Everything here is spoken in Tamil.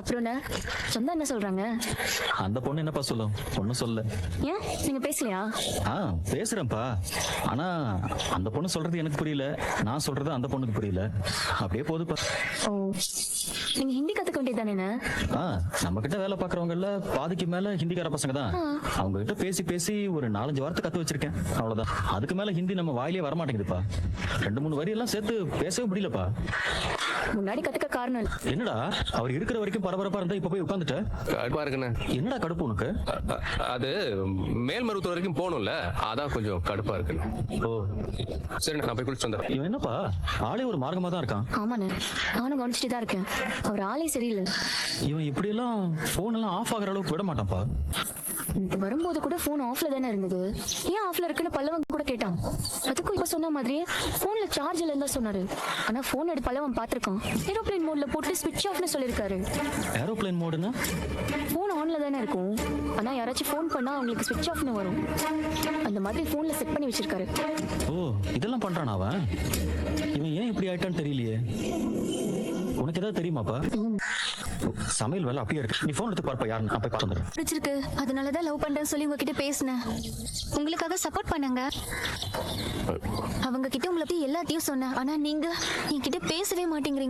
அப்புறம் என்ன சொந்தம் என்ன சொல்றாங்க? அந்த பொண்ணு என்னப்பா சொல்லும்? ஒன்னும் சொல்ல. ஏன் நீங்க பேசலையா? பேசுறேன்ப்பா. ஆனா அந்த பொண்ணு சொல்றது எனக்கு புரியல, நான் சொல்றது அந்த பொண்ணுக்கு புரியல. அப்படியே போகுதுப்பா. ஓ, நீங்க ஹிந்தி கத்துக்க வேண்டியதானே? நம்ம கிட்ட வேலை பாக்குறவங்கல பாதிக்கு மேல ஹிந்திக்கார பசங்க தான். அவங்க கிட்ட பேசி பேசி ஒரு 4-5 வார்த்தை கத்து வச்சிருக்கேன், அவ்வளவுதான். அதுக்கு மேல ஹிந்தி நம்ம வாயிலே வர மாட்டேங்குதுப்பா. 2-3 வரி எல்லாம் சேர்த்து பேசவே முடியலப்பா. முன்னாடி கத்துக்க காரணம் இல்ல. என்னடா அவர் இருக்கிற வரைக்கும் பரபரப்பா இருந்தா இப்ப போய் உட்காந்துட்ட? கடுப்பா இருக்குண்ணே. என்னடா கடுப்பு உனக்கு? அது மேல்மருவத்தூர் வரைக்கும் போகணும்ல, அதான் கொஞ்சம் கடுப்பா இருக்குண்ணே. ஓ சரி, நான் போய் குளிச்சுட்டு வந்துடுறேன். இவன் என்னப்பா ஆளே ஒரு மார்க்கமா தான் இருக்கான். ஆமாண்ணே, நானும் கவனிச்சுட்டு தான் இருக்கேன். அவர் ஆளே சரியில்லை. இவன் இப்படி எல்லாம் போன் எல்லாம் ஆஃப் ஆகுற அளவுக்கு விட மாட்டான்ப்பா. இன்னைக்கு வரும்போது கூட போன் ஆஃப்ல தானே இருந்தது. ஏன் ஆஃப்ல இருக்குன்னு பல்லவன் கூட கேட்டான். அதுக்கும் இப்ப சொன்ன மாதிரியே போன்ல சார்ஜ் இல்லைன்னு சொன்னாரு. ஆனா போன் எடுத்து பல்லவன் பாத்திருக்கான். ஏரோப்ளேன் மோட்ல போட்டு ஸ்விட்ச் ஆஃப்னு சொல்லிருக்காரு. ஏரோப்ளேன் மோடுன்னா? போன் ஆன்ல தானே இருக்கும், ஆனா யாராச்சும் போன் பண்ணா அவங்களுக்கு ஸ்விட்ச் ஆஃப்னு வரும். அந்த மாதிரி போன்ல செட் பண்ணி வச்சிருக்காரு. ஓ, இதெல்லாம் பண்றானா அவன்? இவன் ஏன் இப்படி ஆயிட்டான்னு தெரியலையே. உனக்கு ஏதாவது தெரியுமாப்பா? சமையல் வேலை அப்படியே இருக்கு. நீ போன் எடுத்து பார்ப்பா, யாருன்னு நான் போய் பார்த்து வந்துடுறேன். பிடிச்சிருக்கு, அதனாலதான் லவ் பண்றேன்னு சொல்லி உங்ககிட்ட பேசினேன். உங்களுக்காக சப்போர்ட் பண்ணாங்க. அவங்க கிட்ட உங்களை பத்தி எல்லாத்தையும் சொன்னேன். ஆனா நீங்க என்கிட்ட பேசவே மாட்டேங்கிறீங்க.